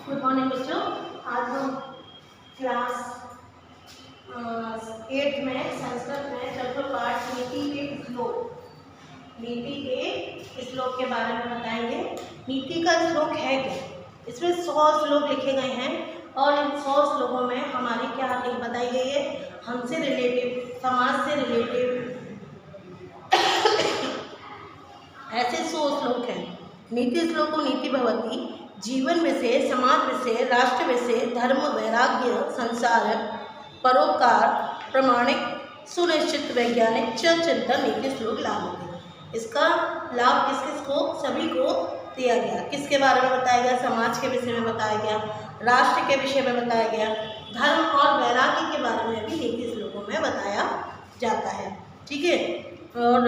Good morning बच्चों। आज हम क्लास 8 में संस्कृत में चौथे पाठ नीति के श्लोक के बारे में बताएंगे। नीति का श्लोक है क्या? इसमें 100 श्लोक लिखे गए हैं और इन 100 श्लोकों में हमारी क्या बताई गई है? हमसे रिलेटिव, समाज से रिलेटिव ऐसे 100 श्लोक हैं। नीति श्लोको नीति भवति, जीवन विषय, समाज विषय, राष्ट्र विषय, धर्म, वैराग्य, संसार, परोपकार, प्रमाणिक, सुनिश्चित, वैज्ञानिक च चिंतन नीति श्लोक लाभ होते हैं। इसका लाभ किस किस को? सभी को दिया गया। किसके बारे में बताया गया? समाज के विषय में बताया गया, राष्ट्र के विषय में बताया गया, धर्म और वैराग्य के बारे में भी नीति श्लोकों में बताया जाता है। ठीक है। और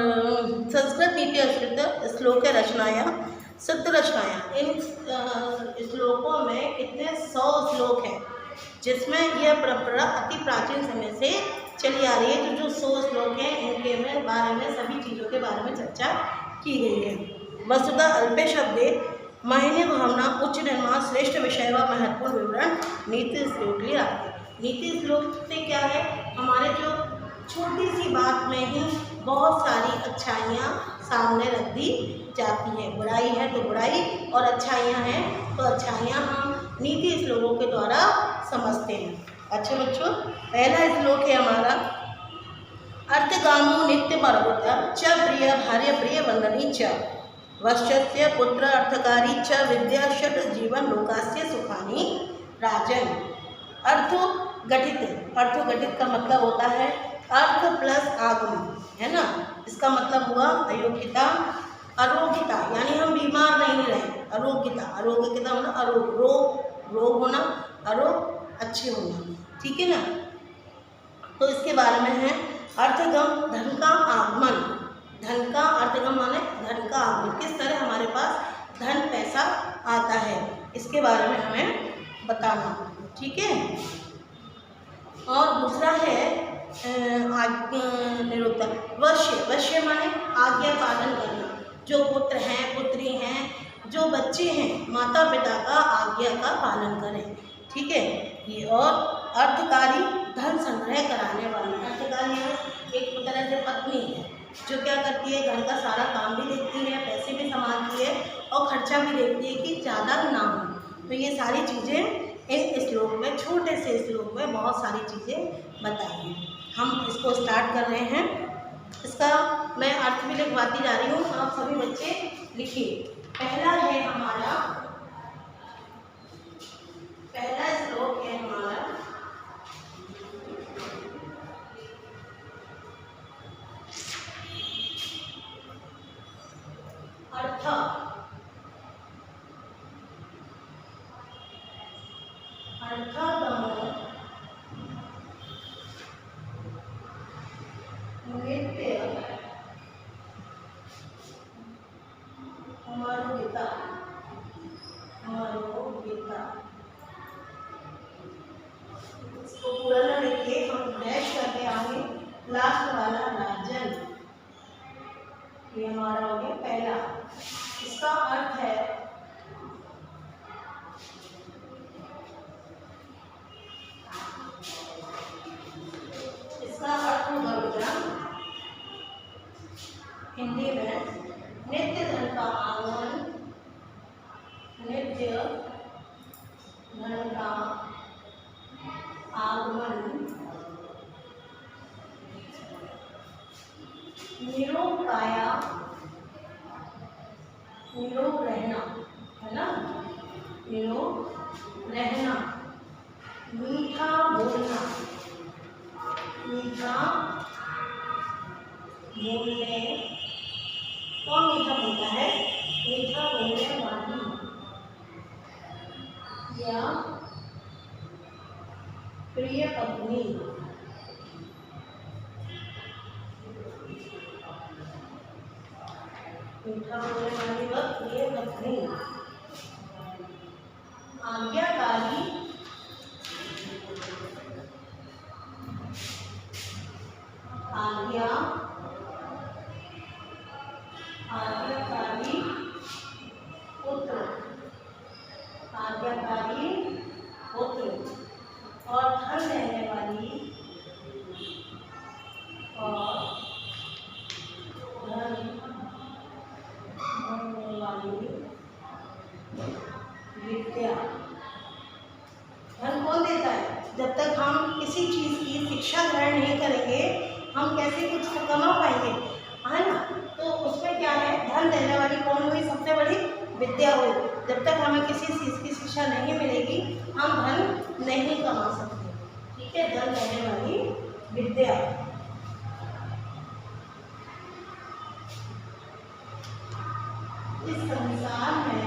संस्कृत नीति अस्कृत श्लोक रचनाया शुद्ध रचनाया, इन श्लोकों में कितने 100 श्लोक हैं, जिसमें यह परंपरा अति प्राचीन समय से चली आ रही है। जो 100 श्लोक हैं इनके बारे में सभी चीज़ों के बारे में चर्चा की गई है। वस्तुतः अल्पे शब्दे मायने भावना उच्च निर्माण श्रेष्ठ विषय व महत्वपूर्ण विवरण नीति श्लोक लिए आते हैं। नीति श्लोक से क्या है? हमारे जो छोटी सी बात में ही बहुत सारी अच्छाइयाँ सामने रख दी जाती हैं। बुराई है तो बुराई और अच्छाइयाँ हैं तो अच्छाइयाँ हम नीति श्लोकों के द्वारा समझते हैं। अच्छा बच्चों, पहला श्लोक है हमारा, अर्थगामो नित्य मर्वता च प्रिय भार्य प्रिय वंदनी च वश्यस्य पुत्र अर्थकारी च विद्या षट जीवन लोकास्य सुखानी राजन। अर्थगठित का मतलब होता है अर्थ प्लस आगम, है ना। इसका मतलब हुआ अयोग्यता, अरोग्यता, यानी हम बीमार नहीं रहे। अरोग्यता होना, रोग होना, आरोग अच्छे होना। ठीक है ना। तो इसके बारे में है अर्थगम, धन का आगमन। धन का अर्थगम माने धन का आगमन, किस तरह हमारे पास धन पैसा आता है, इसके बारे में हमें बताना। ठीक है। और दूसरा है निरुक्तक। वश्य माने आज्ञा पालन करना। जो पुत्र हैं, पुत्री हैं, जो बच्चे हैं, माता पिता का आज्ञा का पालन करें। ठीक है। ये और अर्थकारी, धन संग्रह कराने वाली। अर्थकारी एक तरह से पत्नी है जो क्या करती है, घर का सारा काम भी देखती है, पैसे भी संभालती है और खर्चा भी देखती है कि ज़्यादा ना हो। तो ये सारी चीज़ें इस श्लोक में, छोटे से श्लोक में बहुत सारी चीज़ें बताई हैं। हम इसको स्टार्ट कर रहे हैं। इसका मैं अर्थ भी लिखवाती जा रही हूँ, आप सभी बच्चे लिखिए। पहला श्लोक है हमारा अर्थगमो नित्य अमरोगिता। इसको पूरा ना लिखिए, हम डैश करके आगे लास्ट वाला राजन, ये हमारा हो गया पहला। इसका अर्थ है होगा हिंदी में नित्य धन का आगमन, नित्य धन का आगमन, निरोग काया, निरोग रहना, है ना, निरोग रहना, मीठा बोलना, मीठा बोलने। कौन मीठा बोलता है? मीठा बोलने वाली या प्रिय पत्नी। मीठा बोलने वाली व प्रिय पत्नी। आज्ञाकारी, आज्ञाकारी पुत्र, आज्ञाकारी विद्या। धन कौन देता है? जब तक हम किसी चीज़ की शिक्षा ग्रहण नहीं करेंगे हम कैसे कुछ कमा पाएंगे, है ना। तो उसमें क्या है, धन देने वाली कौन हुई? सबसे बड़ी विद्या हुई। जब तक हमें किसी चीज़ की शिक्षा नहीं मिलेगी हम धन नहीं कमा सकते। ठीक है, धन देने वाली विद्या। इस संसार में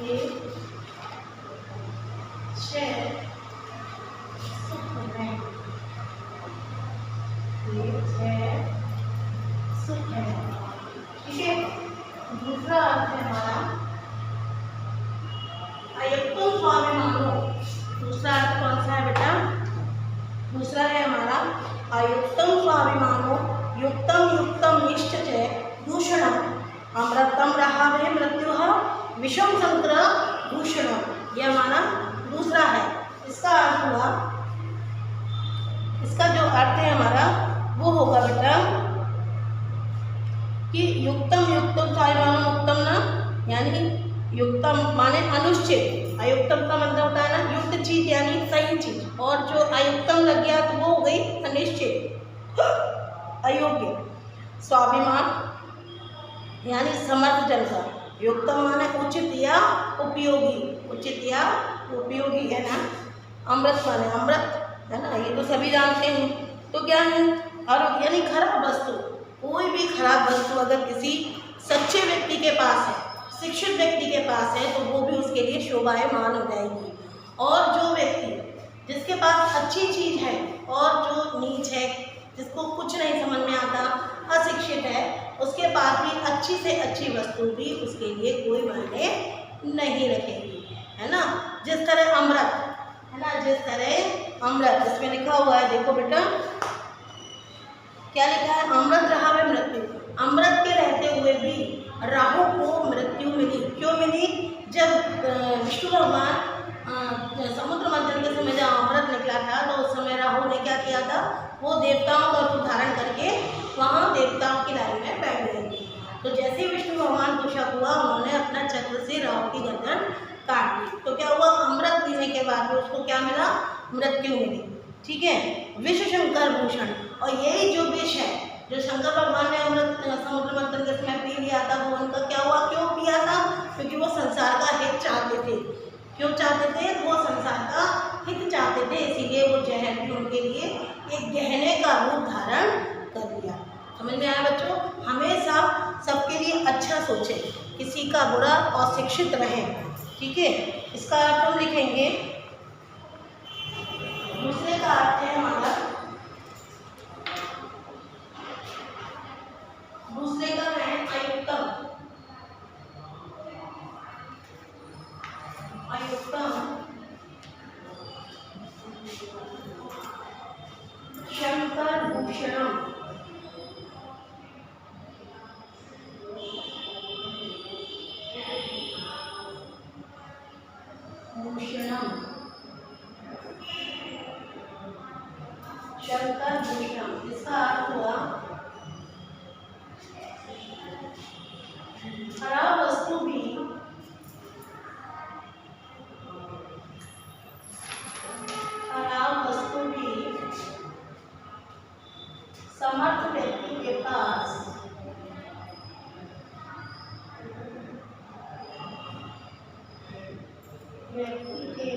ये छह सुख हैं, ये छह सुख है। ठीक है, दूसरा अर्थ है हमारा अयुक्तम स्वाभिमानो। दूसरा अर्थ कौन सा है बेटा? दूसरा है हमारा अयुक्तम स्वाभिमानो युक्तम युक्तम निष्ठ च दूषणम अमृतम रहा वे मृत्यु विषम संकर दूषणम। यह हमारा दूसरा है। इसका अर्थ हुआ, इसका जो अर्थ है हमारा वो होगा बेटा कि युक्तम युक्तम स्वाभिमानम उत्तम ना, यानी युक्तम माने अनुचित, अयुक्तम का मतलब होता है ना युक्त चीज यानी सही चीज, और जो अयुक्तम लग गया तो वो हो गई अनिश्चित अयोग्य। स्वाभिमान यानी समर्थ जन का, युक्तम माने उचित या उपयोगी, उचित या उपयोगी है ना। अमृत माने अमृत है ना, ये तो सभी जानते हैं। तो क्या है, और यानी खराब वस्तु, कोई भी खराब वस्तु अगर किसी सच्चे व्यक्ति के पास है, शिक्षित व्यक्ति के पास है, तो वो भी उसके लिए शोभायमान हो जाएगी। और जो व्यक्ति जिसके पास अच्छी चीज़ है और जो नीच है, जिसको कुछ नहीं समझ में आता, अशिक्षित है, उसके पास भी अच्छी से अच्छी वस्तु भी उसके लिए कोई मायने नहीं रखेगी, है ना। जिस तरह अमृत है ना, जिस तरह अमृत, इसमें लिखा हुआ है, देखो बेटा क्या लिखा है, अमृत रहा वे मृत्यु। अमृत के रहते हुए भी राहु को मृत्यु मिली। क्यों मिली? जब विष्णु भगवान समुद्र मंथन के समय जब अमृत निकला था तो उस समय राहु ने क्या किया था, वो देवताओं का रूप धारण करके वहाँ देवताओं की लाइन में बैठ गए थे। तो जैसे विष्णु भगवान को शक हुआ, उन्होंने अपना चक्र से राहु की गर्दन काट दी। तो क्या हुआ, अमृत पीने के बाद उसको क्या मिला, मृत्यु मिली। ठीक है, विष शंकर भूषण। और यही जो विष है जो शंकर भगवान ने अमृत समुद्र मंथन के समय पी लिया था, वो उनका क्या हुआ, क्यों पिया था? क्योंकि वो संसार का हित चाहते थे। क्यों चाहते थे? वो संसार का हित चाहते थे, इसीलिए वो जहर भी उनके लिए एक गहने का रूप धारण कर लिया। समझ में आया बच्चों? हमेशा सबके लिए अच्छा सोचें, किसी का बुरा और शिक्षित रहें। ठीक है, इसका अर्थ हम लिखेंगे। दूसरे का अर्थ है हमारा, दूसरे का है अयुक्तम। अयुक्तम शंकर भूषणम। भूषणम शंकर भूषणम। इसका अर्थ हुआ खराब वस्तु भी समर्थ व्यक्ति के पास व्यक्ति की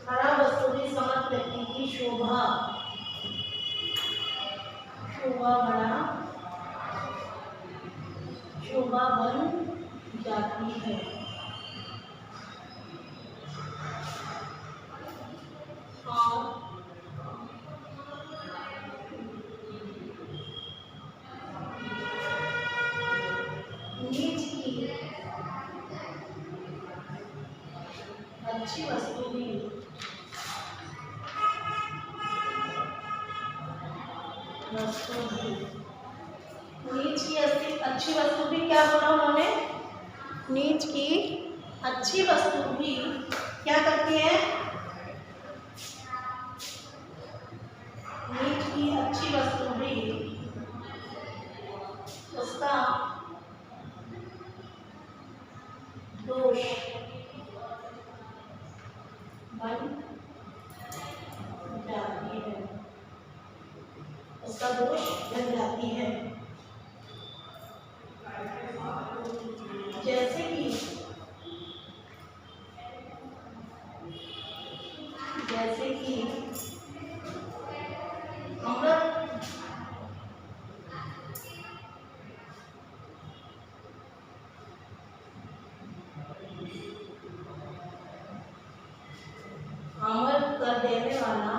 खराब वस्तु भी समर्थ व्यक्ति की शोभा बन जाती है। और नीच की अच्छी वस्तु भी नीच की अच्छी वस्तु भी क्या बोला उन्होंने, नीच की अच्छी वस्तु भी क्या करती है? नीच की अच्छी वस्तु भी उसका दोष बन जाती है, उसका दोष बन जाती है। जैसे कि अमृत अमर कर देने वाला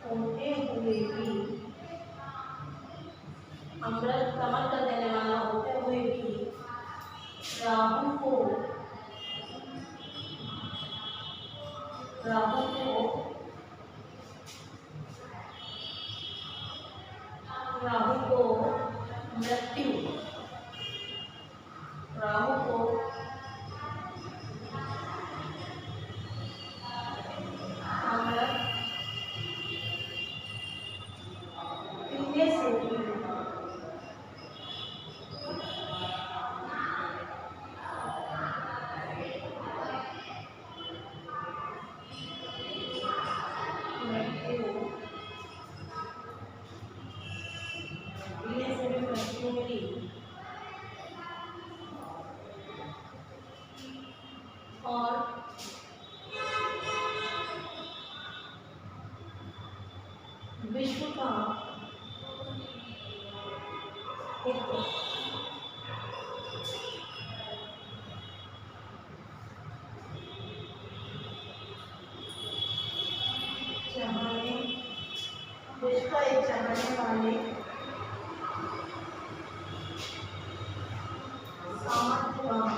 होते हुए भी, अमृत कमल कर देने वाला होते हुए भी राहु को मृत्यु, राहु को अमृत पीने से भी मृत्यु मिली। और विश्व का हित विश्व का एक चाहने वाले सामर्थ्यवान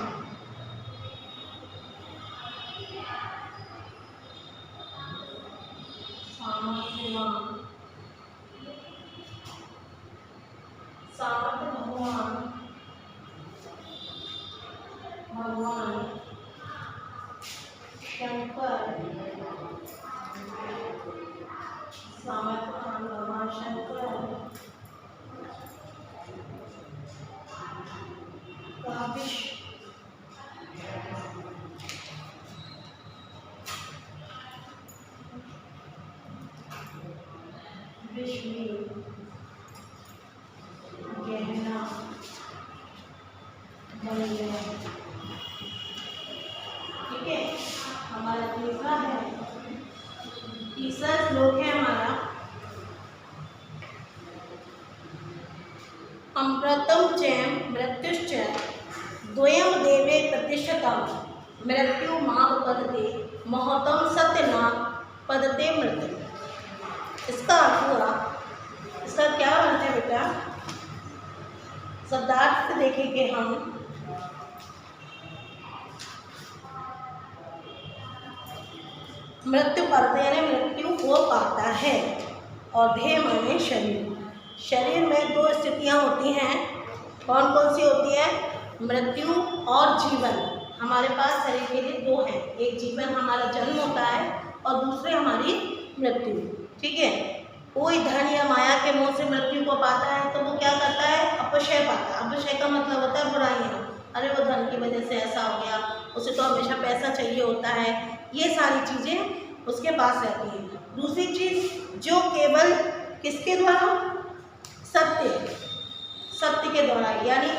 भगवान शंकर, सामर्थ्यवान भगवान शंकर का विश्व में गहना बन गया। ठीक है, हमारा तीसरा श्लोक है हमारा, अमृतम च मृत्युश्च द्वयं देवे प्रतिष्ठितं मृत्यु मां पदते महतम सत्यनाम पदते मृत्यु। इसका अर्थ हुआ, इसका क्या अर्थ है बेटा? शब्दार्थ देखेंगे हम। मृत्यु पदते यानी मृत्यु हो पाता है, और देह माने शरीर। शरीर में दो स्थितियां होती हैं। कौन कौन सी होती है? मृत्यु और जीवन। हमारे पास शरीर के लिए दो हैं, एक जीवन हमारा जन्म होता है और दूसरे हमारी मृत्यु। ठीक है, कोई धन या माया के मोह से मृत्यु को पाता है तो वो क्या करता है? अपक्षय पाता है। अपक्षय का मतलब होता है बुराइयाँ। अरे वो धन की वजह से ऐसा हो गया, उसे तो हमेशा पैसा चाहिए होता है, ये सारी चीज़ें उसके पास रहती हैं। दूसरी चीज़, जो केवल किसके द्वारा? सत्य के द्वारा, यानी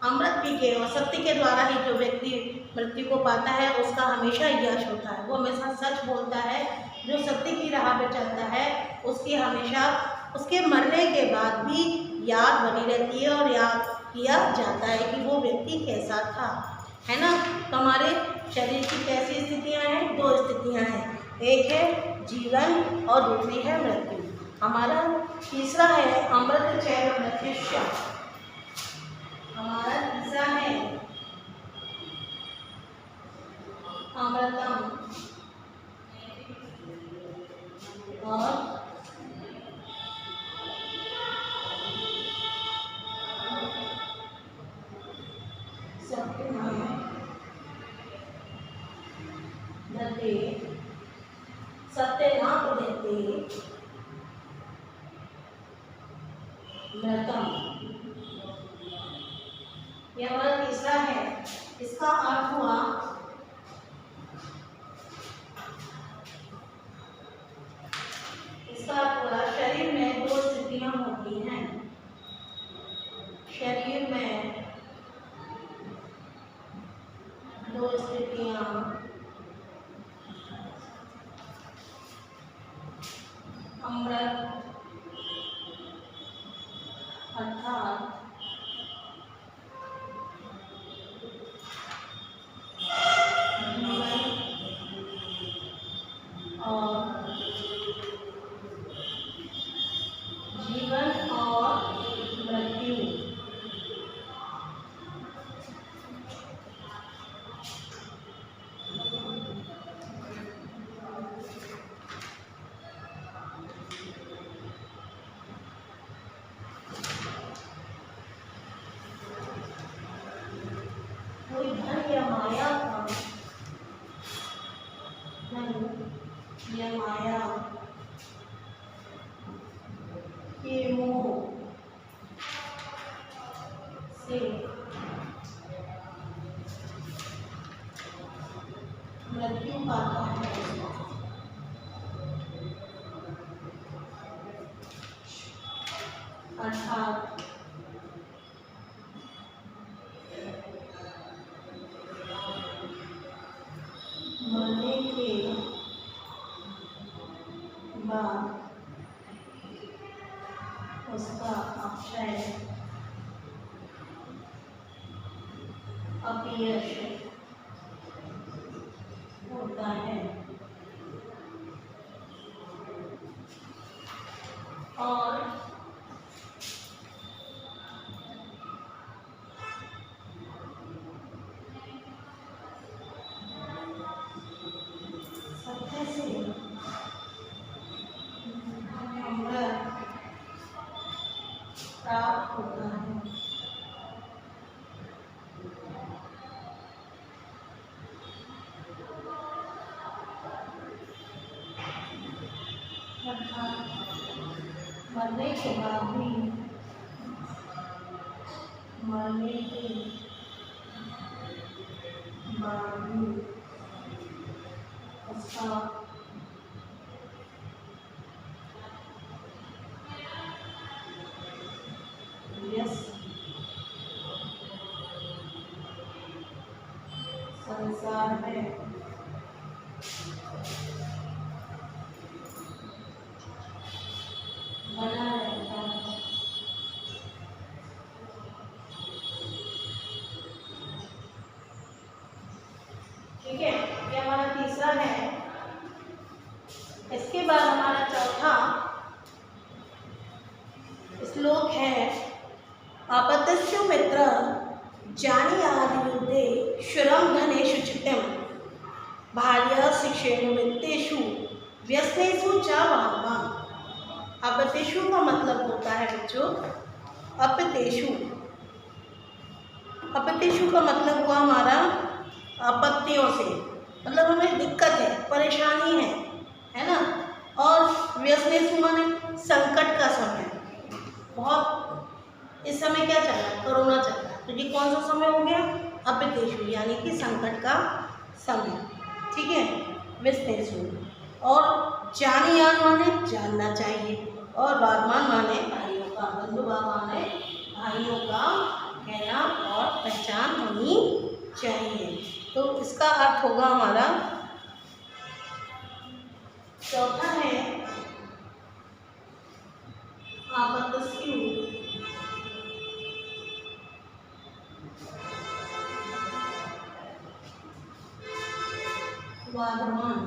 अमृत पी के और सत्य के द्वारा ही जो व्यक्ति मृत्यु को पाता है उसका हमेशा यश होता है। वो हमेशा सच बोलता है। जो सत्य की राह पे चलता है उसकी हमेशा उसके मरने के बाद भी याद बनी रहती है और याद किया जाता है कि वो व्यक्ति कैसा था, है ना। तो हमारे शरीर की कैसी स्थितियाँ हैं? दो स्थितियाँ हैं, एक है जीवन और दूसरी है मृत्यु। हमारा तीसरा है अमृत चैव मृत्युश्च। हमारा तीसरा है अमृतम सत्यधा उदेते मृतम। यह हमारा तीसरा है। इसका अर्थ हुआ शरीर में दो स्थितियां होती हैं। शरीर में दो स्थितियां अमृत अर्थात जीवन और मृत्यु। कोई धन या माया का धन या माया के मोह से मृत्यु पाता है। अर्थात मरने के बाद उसका अक्षय अपयश होता है और सत्य से अमृत प्राप्त होता है। मरने के बाद भी उसका संसार में बना रहता है। ठीक है, ये हमारा तीसरा है। इसके बाद हमारा चौथा श्लोक है आपतस्यु मित्र जानीयादियुद्धे शुरम धनेषु चित्तम भार्या शिक्षेणु वित्तेषु व्यसनेषु च वाहवा। आपतेषु का मतलब होता है बच्चों अपतेषु। अपतेषु का मतलब हुआ हमारा आपत्तियों से, मतलब हमें दिक्कत है, परेशानी है ना। और व्यसनेषु माने संकट का समय, बहुत इस समय क्या चल रहा है, कोरोना चल रहा है, तो ये कौन सा समय हो गया, अपतेषु यानी कि संकट का समय। ठीक है, व्यसनेषु। और जानीयान माने जानना चाहिए, और वागमान माने भाइयों का, बंधु भाव माने भाइयों का कहना और पहचान होनी चाहिए। तो इसका अर्थ होगा हमारा चौथा है आपतस्यु वागमान,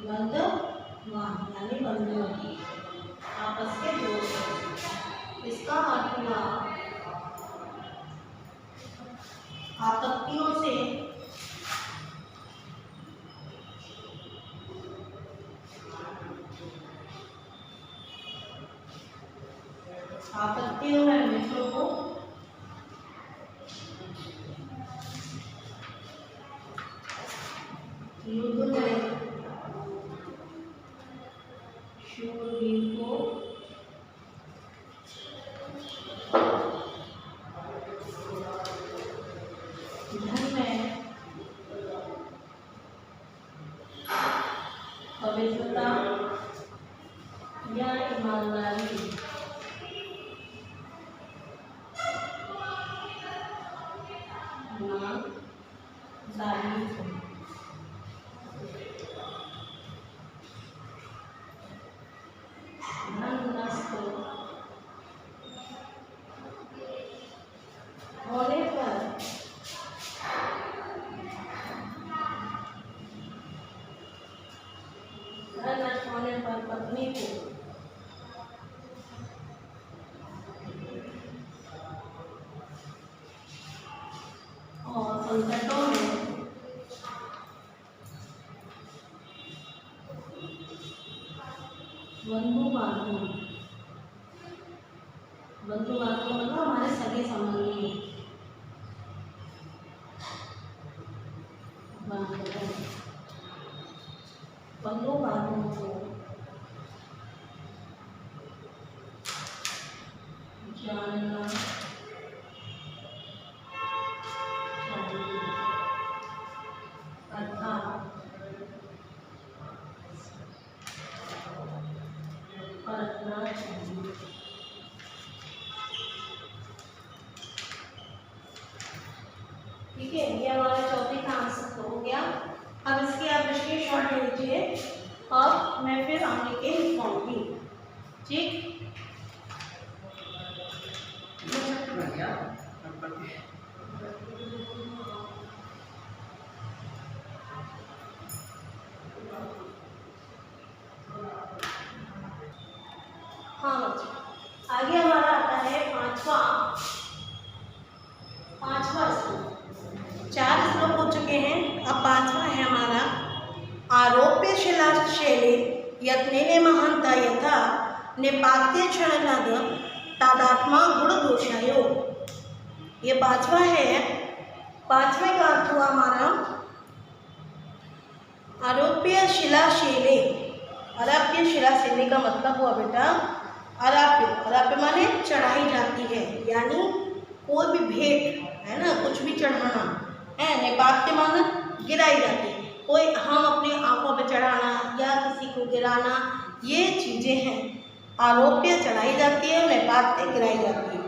बंधुवान यानी बंधु आपस के दोस्त। इसका अर्थ हुआ आपत्तियों से आपत्तियों में मित्रों को युद्ध में पवित्रता या ईमानदारी, धनग्रस्त होने पर धन नष्ट होने पर पत्नी को और संकटों में बंधु बांधव मतलब हमारे सगे संबंधी बंधु बांधवों को जानना चाहिए, अर्थात परखना चाहिए। ठीक है, ये हमारा चौथी का आंसर हो गया। अब इसके आप स्क्रीनशॉट ले लीजिए और मैं फिर आगे के लिखवाऊंगी। ठीक, हाँ बच्चों, आगे हमारा आता है पांचवा श्लोक। 4 श्लोक हो चुके हैं, अब 5वां है हमारा। आरोप्य शिलाशैले यत्नेने महांता यथा निपात्य क्षणनद तादात्मा गुण दोषायो। ये 5वां है। 5वें का अर्थ हुआ हमारा आरोप्य शिलाशैले। आरोप्य शिलाशैले का मतलब हुआ बेटा आरोप्य माने चढ़ाई जाती है, यानी कोई भी भेंट है ना, कुछ भी चढ़ाना है। निपात्य माना गिराई जाती, कोई हम अपनी आंखों पे चढ़ाना या किसी को गिराना, ये चीज़ें हैं। आरोप्य चढ़ाई जाती है, निपात्य गिराई जाती है।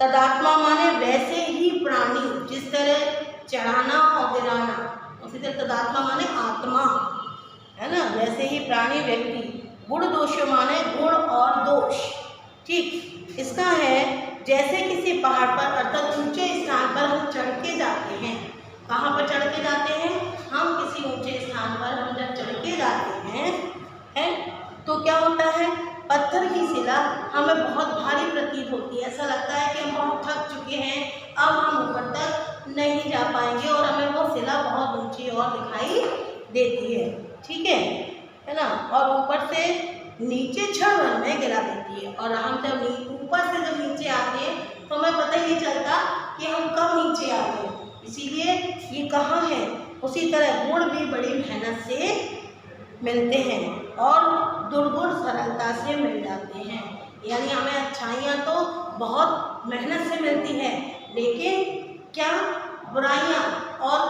तदात्मा माने वैसे ही प्राणी, जिस तरह चढ़ाना और गिराना, उसी तरह तदात्मा माने आत्मा है ना, वैसे ही प्राणी व्यक्ति। गुण दोष माने गुण और दोष। ठीक, इसका है जैसे किसी पहाड़ पर अर्थात ऊंचे स्थान पर हम चढ़ के जाते हैं। कहाँ पर चढ़ के जाते हैं? हम किसी ऊंचे स्थान पर हम जब चढ़ के जाते हैं तो क्या होता है, पत्थर की शिला हमें बहुत भारी प्रतीत होती है। ऐसा लगता है कि हम बहुत थक चुके हैं, अब हम ऊपर तक नहीं जा पाएंगे और हमें वो शिला बहुत ऊंची और दिखाई देती है। ठीक है ना, और ऊपर से नीचे क्षण में गिरा देती है। और हम जब ऊपर से जब नीचे आते हैं तो हमें पता ही नहीं चलता कि हम कब नीचे आ गए। इसीलिए ये कहाँ है। उसी तरह गुण भी बड़ी मेहनत से मिलते हैं और दुर्गुण सरलता से मिल जाते हैं। यानी हमें अच्छाइयाँ तो बहुत मेहनत से मिलती हैं, लेकिन क्या बुराइयाँ और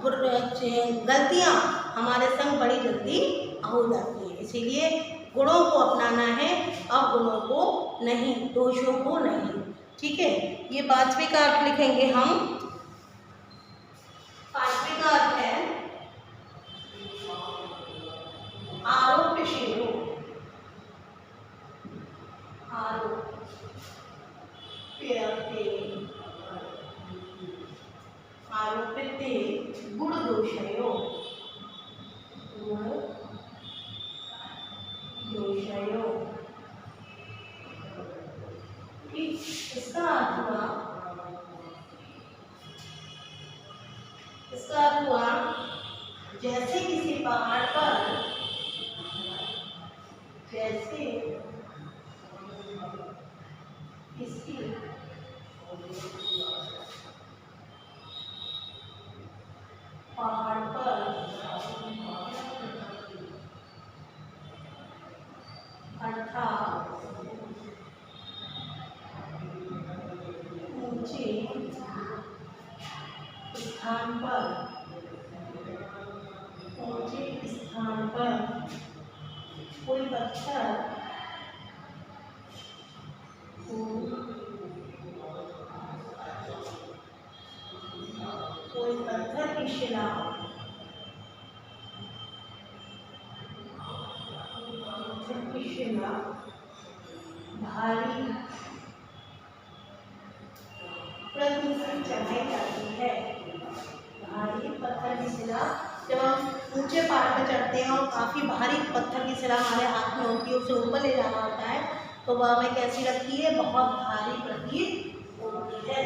गलतियाँ हमारे संग बड़ी जल्दी हो जाती है। इसीलिए गुणों को अपनाना है, अवगुणों को नहीं, दोषों को नहीं। ठीक है, ये 5वें का अर्थ लिखेंगे हम। 5वें का अर्थ है आरोप्यशीलो। आरोपिते गुण दोषयो। गुण दोषयो। इसका अर्थ हुआ कोई पत्थर कोई पत्थर की शिला भारी प्रति से चढ़ाई जाती है। भारी पत्थर की शिला, जब हम ऊंचे पहाड़ पर चढ़ते हैं और काफ़ी भारी पत्थर की शिला हमारे हाथ में होती है, उसे ऊपर ले जाना होता है, तो वह हमें कैसी लगती है? बहुत भारी प्रतीत होती है।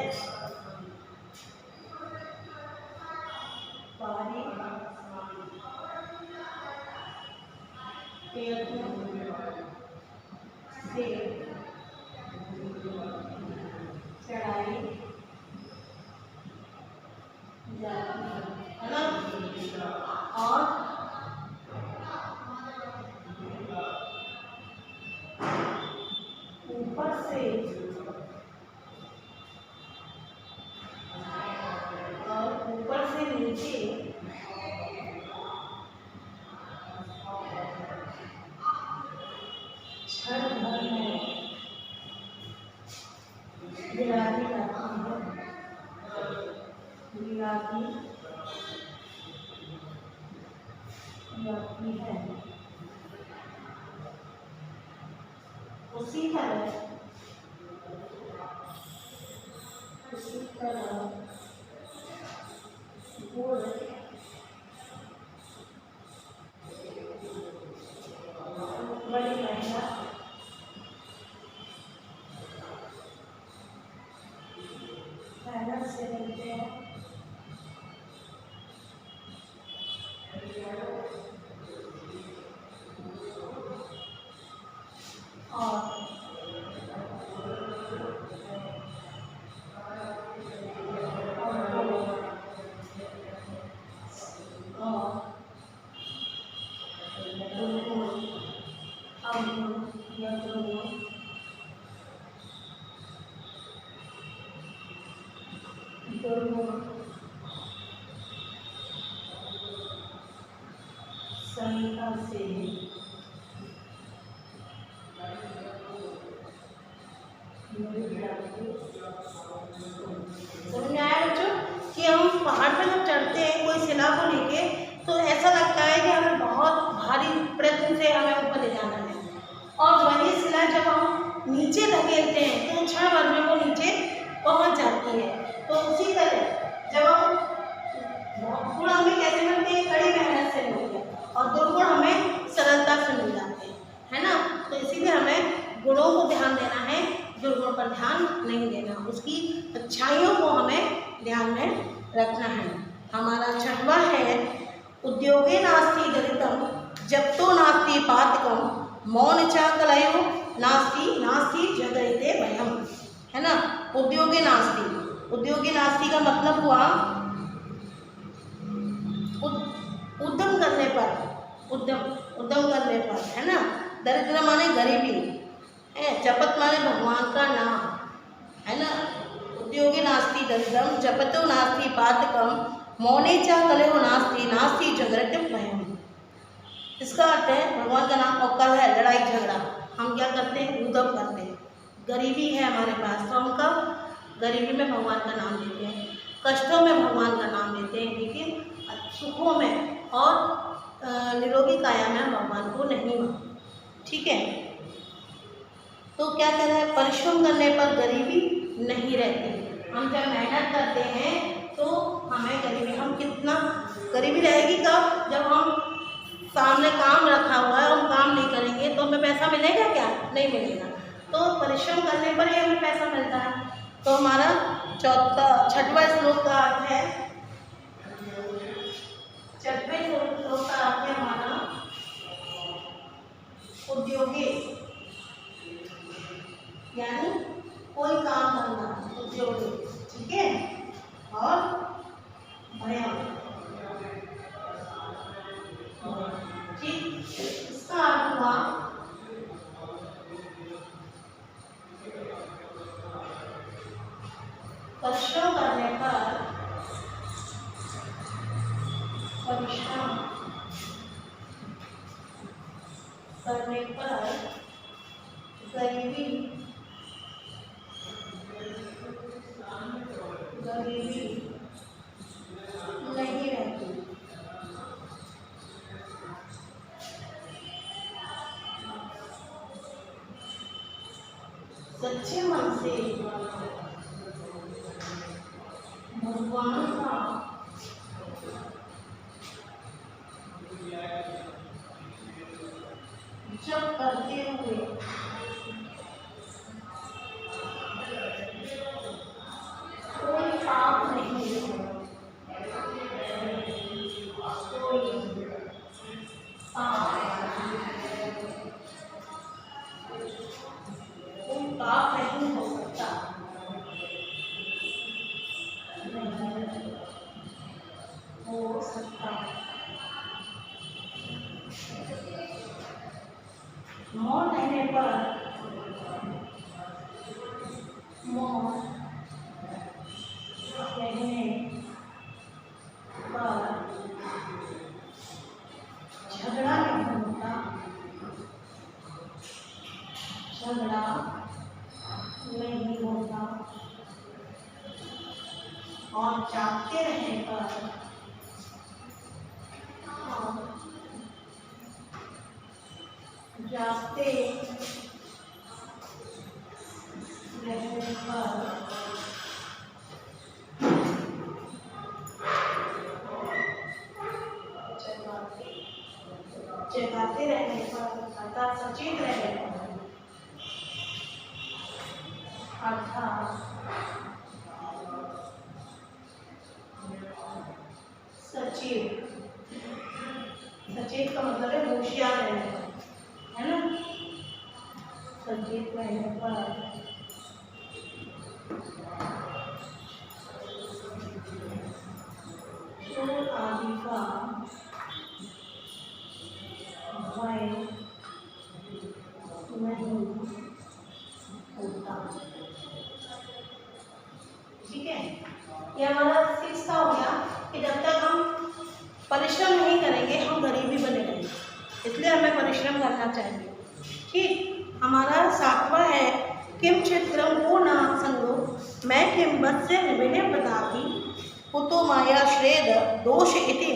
भारी से चढ़ाई जाती है ना, और ऊपर से नीचे क्षण भर में गिराती जाती है। उसी तरह बड़ी मेहनत से मिलते हैं। से समझ में आया बच्चों कि हम पहाड़ पर जब चढ़ते हैं कोई शिला को लेके, तो ऐसा लगता है कि हमें बहुत भारी प्रयत्न से हमें ऊपर ले जाना है, और वही शिला जब हम नीचे धकेलते हैं तो क्षण भर में वो नीचे पहुंच जाती है। तो उसी तरह जब हम गुण हमें कैसे मिलते हैं? कड़ी मेहनत से मिलते हैं, और दुर्गुण हमें सरलता से मिल जाते हैं, है ना। तो इसीलिए हमें गुणों को ध्यान देना है, दुर्गुणों पर ध्यान नहीं देना, उसकी अच्छाइयों को हमें ध्यान में रखना है। हमारा छठवां है उद्योगे नास्ति दरिद्रम जप्तो नास्ति पातकम मौन चा कलयो नास्ति नास्ति जगरिते भयम, है ना। उद्योगे नास्ति, उद्योगे नास्ति का मतलब हुआ उद्यम करने पर, उद्यम करने पर, है ना। दरिद्र माने गरीबी है, जपत माने भगवान का नाम, है ना। उद्योगी नास्ति दरिद्रम जपतो नास्ति पातकम मौने चा कलहो नास्ति नास्ति जगरते भयम। इसका अर्थ है भगवान का नाम, और कल है लड़ाई झगड़ा, हम क्या करते हैं? उद्यम करते हैं। गरीबी है हमारे पास, तो हम कब गरीबी में भगवान का नाम लेते हैं, कष्टों में भगवान का नाम लेते हैं, लेकिन सुखों में और निरोगी काया में हम भगवान को नहीं मानते। ठीक है, तो क्या कह रहा है? परिश्रम करने पर गरीबी नहीं रहती। हम जब मेहनत करते हैं तो हमें गरीबी, हम कितना गरीबी रहेगी कब? जब हम सामने काम रखा हुआ है, हम काम नहीं करेंगे तो हमें पैसा मिलेगा क्या? नहीं मिलेगा। तो परिश्रम करने पर ही हमें पैसा मिलता है। तो हमारा छठवां श्लोक का अर्थ है, छठवें श्लोक का अर्थ है हमारा उद्योगे, यानी कोई काम करना, उद्योगे, ठीक है। और भयम, ठीक, इसका अर्थ हुआ परिश्रम करने पर करने पर गरीबी नहीं रहती। सच्चे मन से भगवान का जप करते हुए कोई पाप नहीं है, कोई पाप नहीं हो सकता, नहीं हो सकता। मौत रहने पर मौत रहने पर झगड़ा नहीं होता, झगड़ा नहीं होता। और जागते रहने पर जागते रहने पर जगाते रहने पर अर्थात सचेत रहने पर अर्थात सचेत, सचेत का मतलब है होशियार रहने पर, है ना। सचेत रहने पर चोर आदि का भय नहीं होता। ठीक है, ये हमारा सिक्स्थ हो गया कि जब तक हम परिश्रम नहीं करेंगे हम गरीबी बने रहेंगे, इसलिए हमें परिश्रम करना चाहिए। ठीक, हमारा सातवां है किम चित्रम को ना संगो मैं किम वत्स्य निविने प्रतापी कुतो माया श्रेद दोष इति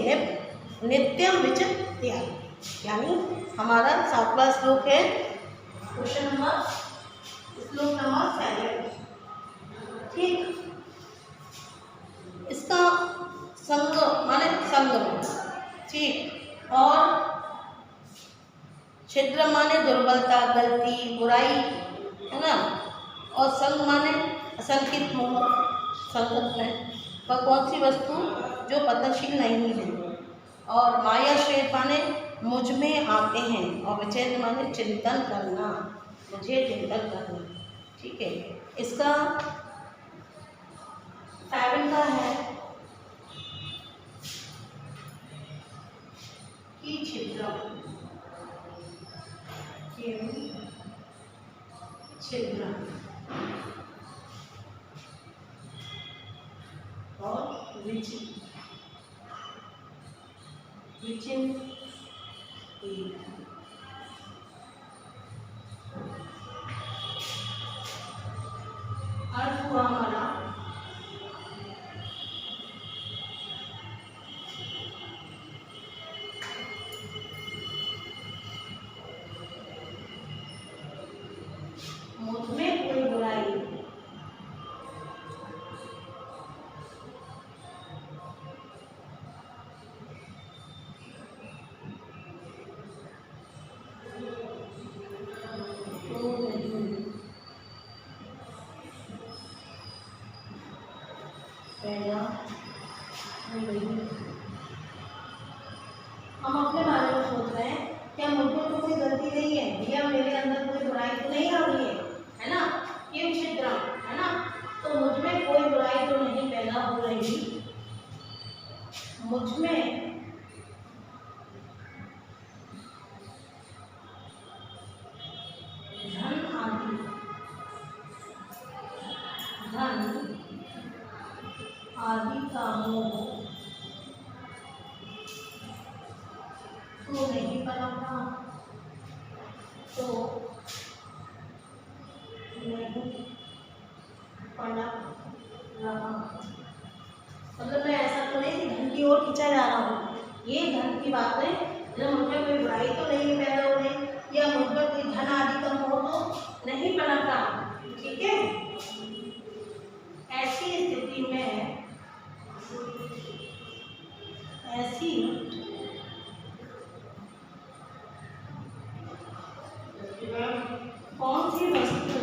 नित्यम विचित्या। यानी हमारा सातवां श्लोक है क्वेश्चन नंबर श्लोक नंबर 7। ठीक, इसका संग माने संग, ठीक, और छिद्र माने दुर्बलता, गलती, बुराई, है ना। और संग माने असंकित मोह, संगत में वह कौन सी वस्तु जो पतनशील नहीं है। और माया श्रेय माने मुझ में आते हैं, और विचेत माने चिंतन करना, मुझे चिंतन करना। ठीक है, इसका 7 का है कि छिद्र छिद्र और विचित्र अर्थ हुआ हमारा मुझ में कोई बुराई बातें, जब मुझमें कोई बुराई तो नहीं पैदा हो रही या मुझमें कोई धन आदि कम हो तो नहीं बनाता। ठीक है, ऐसी स्थिति में ऐसी कौन सी वस्तु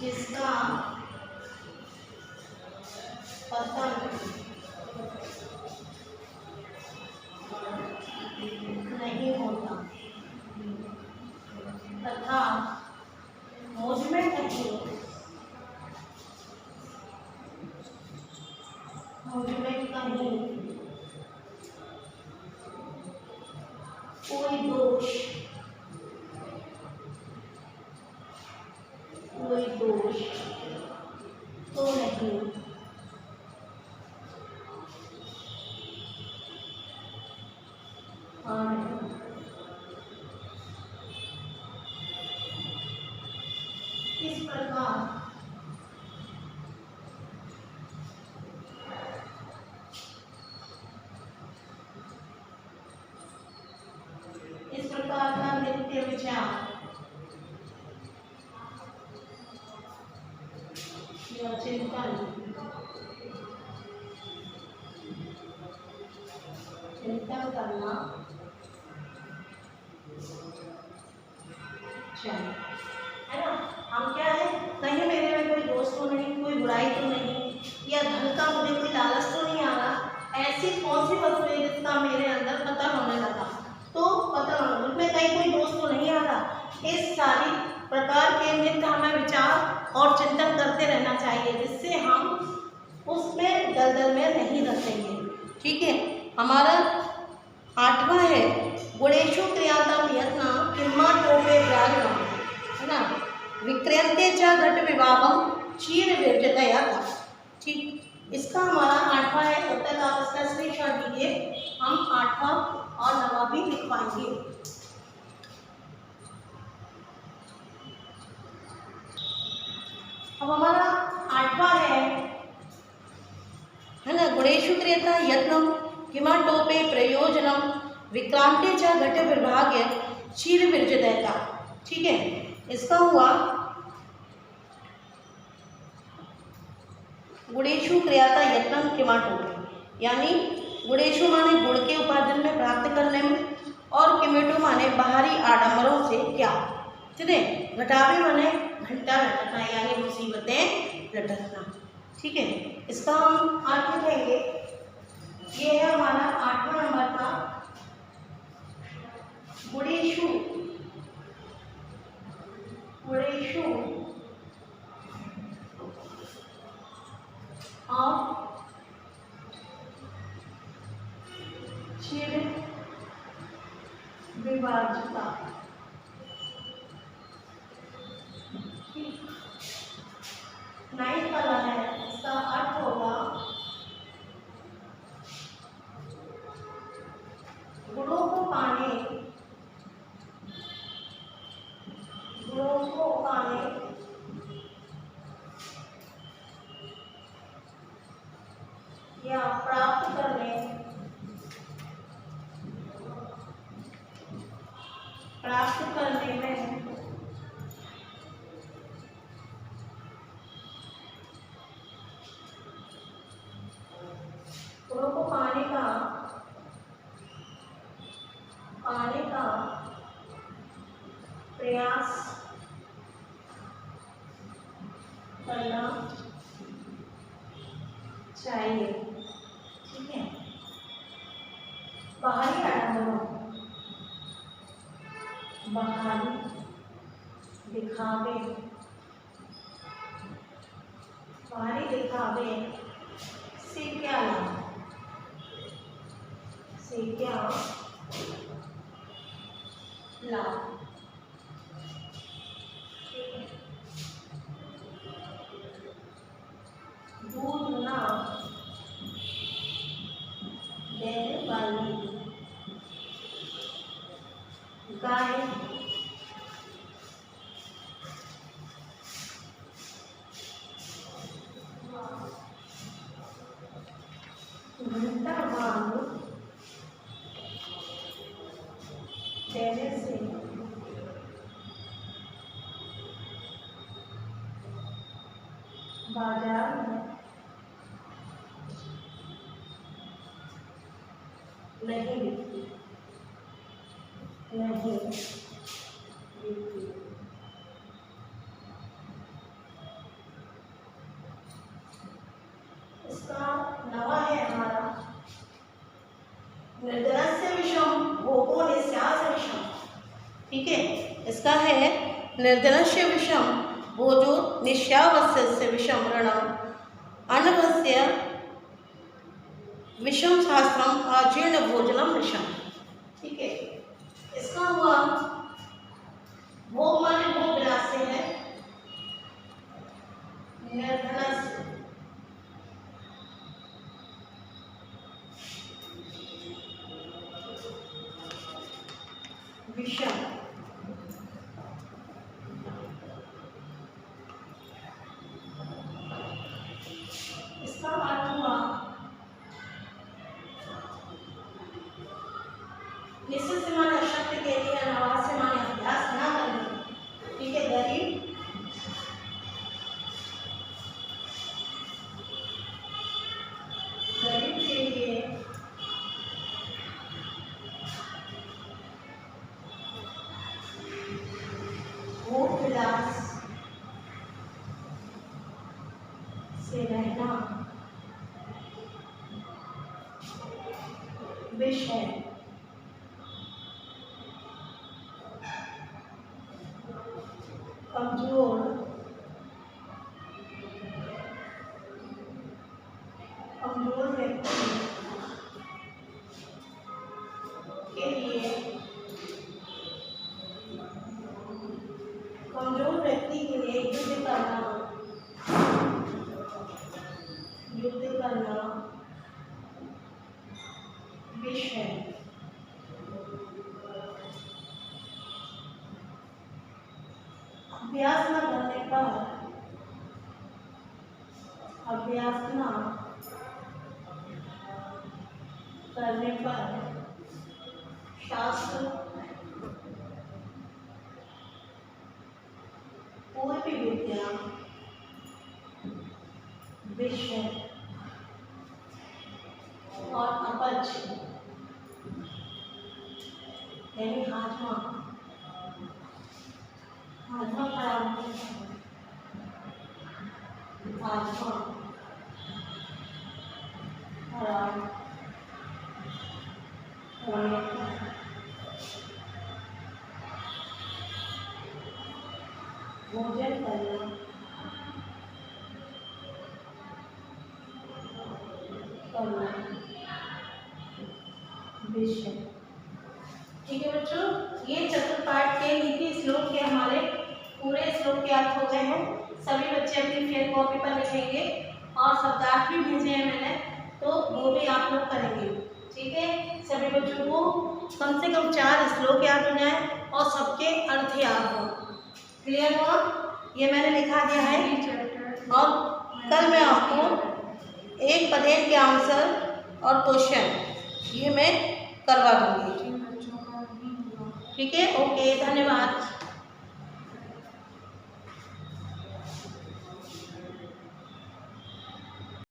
जिसका पतन नहीं होता तथा मुझमें कहीं कोई दोष तो नहीं। इस प्रकार का नित्य विचार या चिंतन करना चाहिए, है ना। हम क्या है, कहीं मेरे में कोई दोष तो नहीं, कोई बुराई तो नहीं, या धन का मुझे कोई लालच तो नहीं आ रहा। ऐसी कौन सी वस्तु है जिसका मेरे अंदर पतन होने लगा, तो पतन होने उसमें कहीं कोई दोष तो नहीं आ रहा। इस सारी प्रकार के नित्य हमें विचार और चिंतन करते रहना चाहिए, जिससे हम उसमें दलदल में नहीं रखेंगे। ठीक है, हमारा 8वां है गुणेषु क्रियातम यत्न किम्माटोपे व्याघ्रम, है ना। विक्रियन्ते च घट विभागम क्षीर विरजतया। ठीक, इसका हमारा 8वां है। तब तक आप इसका स्क्रीनशॉट लीजिए, हम 8वां और 9वां भी लिखवाएंगे। अब हमारा 8वां है ना, गुणेषु क्रियता यत्नम किमाटोपे प्रयोजनम विक्रांते च घट विभाग्य क्षीर विरजतया। ठीक है, इसका हुआ गुणेषु क्रियाता यत्नम किमाटोपे, यानी गुणेषु माने गुण के उपार्जन में प्राप्त करने में, और किमेटो माने बाहरी आडंबरों से क्या। ठीक है, घटावे माने घंटा लटकना, यानी मुसीबतें लटकना। ठीक है, इसका हम अर्थ लिखेंगे। ये है हमारा 8वां नंबर का गुणेषु और क्षीर विभाज्यता। 9 वाला है, इसका अर्थ होगा गुणों को पाने या प्राप्त करने में गुणों को पाने का प्रयास करना चाहिए। ठीक है, बाहरी आडंबरों, बाहरी दिखावे से क्या लाभ, दूध ना देने वाली गाय घंटा बांध देने से बाजार में नहीं बिकती, नहीं बिकती। इसका नवा है हमारा निर्धनस्य विषम भोगो निस्यास विषम। ठीक है, इसका है निर्धनस्य विषम भोजो निश्यावस्य विषम ऋणम अनभस्य विषम शास्त्रम आजीर्ण भोजनम विषम। ठीक है, इसका हुआ भोग माने भोग विलास से है, निर्धनस्य विषम इसका अर्थ हुआ निश्चित से माने अशक्त के लिए, अनावास से माने अभ्यास ना करने। ठीक है, गरीब के लिए भोग विलास से रहना विष है। कमजोर व्यक्ति के लिए, कमजोर व्यक्ति के लिए युद्ध करना विष है। अभ्यास न करने पर शास्त्र कोई भी विद्या विष है और अपच यानी हाजमा खराब होने भोजन करना विष है। ठीक है बच्चों, ये चतुर्पाठ के नीति श्लोक के हमारे पूरे श्लोक के अर्थ हो गए हैं। सभी बच्चे अपनी फेयर कॉपी पर लिखेंगे और शब्दार्थ भी भेजे हैं मैंने, तो वो भी आप लोग करेंगे। ठीक है, सभी बच्चों को कम से कम 4 श्लोक याद हो जाए और सबके अर्थ याद हो। क्लियर हुआ? ये मैंने लिखा दिया है और कल मैं आपको एक पदेन के आंसर और क्वेश्चन ये मैं करवा दूंगी। ठीक है, ओके, धन्यवाद।